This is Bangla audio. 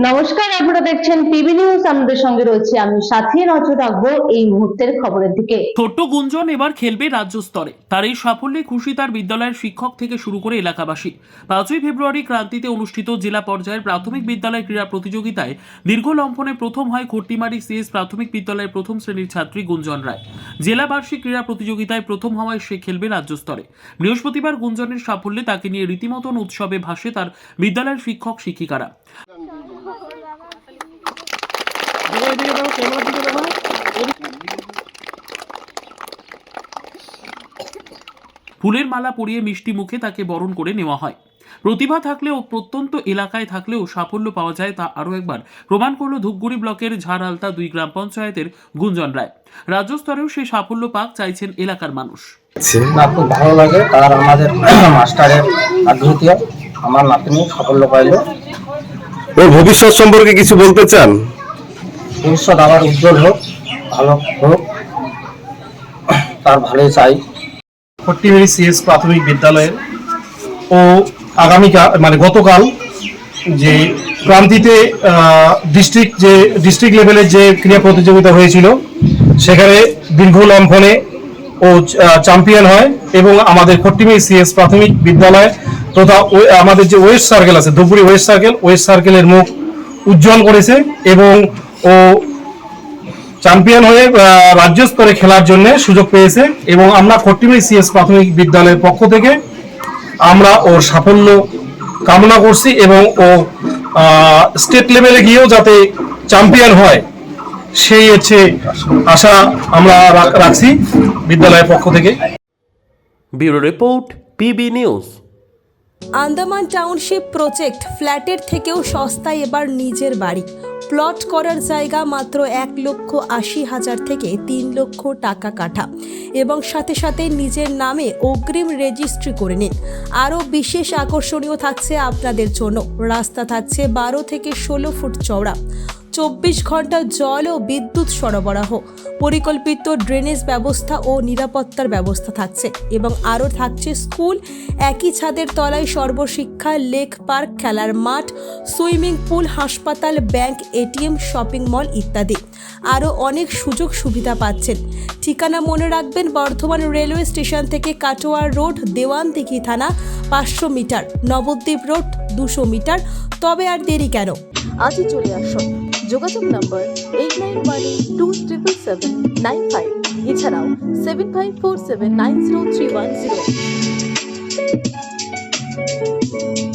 নমস্কার, আপনারা দেখছেন টিভি নিউজ। আমাদের সঙ্গে রয়েছে আমি সাথী। নজর রাখবো এই মুহূর্তের খবরের দিকে। ছোট্ট গুঞ্জন এবার খেলবে রাজ্য স্তরে। তার এই সাফল্যে খুশি তার বিদ্যালয়ের শিক্ষক থেকে শুরু করে এলাকাবাসী। 5ই ফেব্রুয়ারি ক্রান্তিতে অনুষ্ঠিত জেলা পর্যায়ের প্রাথমিক বিদ্যালয় ক্রীড়া প্রতিযোগিতায় দীর্ঘ লম্ফনে প্রথম হয় খট্টিমারি সিএস প্রাথমিক বিদ্যালয়ের প্রথম শ্রেণীর ছাত্রী গুঞ্জন রায়। জেলা বার্ষিক ক্রীড়া প্রতিযোগিতায় প্রথম হওয়ায় সে খেলবে রাজ্য স্তরে। বৃহস্পতিবার গুঞ্জনের সাফল্যে তাকে নিয়ে রীতিমতন উৎসবে ভাসে তার বিদ্যালয়ের শিক্ষক শিক্ষিকারা। ফুলের মালা পরিয়ে মিষ্টি মুখে তাকে বরণ করে নেওয়া হয়। প্রতিভা থাকলেও প্রত্যন্ত এলাকায় থাকলেও সাফল্য পাওয়া যায় তা আরও একবার প্রমাণ করল ধূপগুড়ি ব্লকের ঝাড়ালতা 2 গ্রাম পঞ্চায়েতের গুঞ্জন রায়। রাজ্য স্তরেও সে সাফল্য পাক চাইছেন এলাকার মানুষ। না, খুব ভালো লাগে। তার আমাদের মাস্টারের আগ্রহী আমার নাতনি সাফল্য পাইল। ওর ভবিষ্যৎ সম্পর্কে কিছু বলতে চান? ভবিষ্যৎ আবার উজ্জ্বল হোক, ভালো হোক, তার ভালোই চাই। খট্টিমারি সিএস প্রাথমিক বিদ্যালয়ের ও আগামীকাল মানে গতকাল যে ক্রান্তিতে ডিস্ট্রিক্ট লেভেলের যে ক্রীড়া প্রতিযোগিতা হয়েছিল সেখানে দীর্ঘ লম্ফনে ও চ্যাম্পিয়ন হয় এবং আমাদের খট্টিমারি সিএস প্রাথমিক বিদ্যালয় তথা আমাদের যে ওয়েস্ট সার্কেল আছে ধূপগুড়ি ওয়েস্ট সার্কেলের মুখ উজ্জ্বল করেছে এবং ও চ্যাম্পিয়ন হয়ে রাজ্য স্তরে খেলার জন্য সুযোগ পেয়েছে এবং আমরা খট্টিমারি সিএস প্রাথমিক বিদ্যালয়ের পক্ষ থেকে আমরা ওর সাফল্য কামনা করছি এবং ও স্টেট লেভেলে গিয়েও যাতে চ্যাম্পিয়ন হয় সেই হচ্ছে আশা আমরা রাখছি বিদ্যালয়ের পক্ষ থেকে। Bureau report, PB news. Andaman township project ফ্ল্যাটের থেকেও সস্তায় এবার নিজের বাড়ি। প্লট করার জায়গা মাত্র 1,80,000 থেকে 3 লক্ষ টাকা কাঠা এবং সাথে সাথে নিজের নামে অগ্রিম রেজিস্ট্রি করে নিন। আরও বিশেষ আকর্ষণীয় থাকছে আপনাদের জন্য। রাস্তা থাকছে 12 থেকে 16 ফুট চওড়া, 24 ঘন্টা জল ও বিদ্যুৎ সরবরাহ, পরিকল্পিত ড্রেনেজ ব্যবস্থা ও নিরাপত্তার ব্যবস্থা থাকছে এবং আরও থাকছে স্কুল, একই ছাদের তলায় সর্বশিক্ষা, লেক পার্ক, খেলার মাঠ, সুইমিং পুল, হাসপাতাল, ব্যাংক, এটিএম, শপিং মল ইত্যাদি। আরও অনেক সুযোগ সুবিধা পাচ্ছেন। ঠিকানা মনে রাখবেন, বর্ধমান রেলওয়ে স্টেশন থেকে কাটোয়া রোড, দেওয়ানদিঘি থানা 500 মিটার, নবদ্বীপ রোড 200 মিটার। তবে আর দেরি কেন, আজই চলে আসুন। যোগাযোগ নম্বর 8918277795, এছাড়াও 7547903108।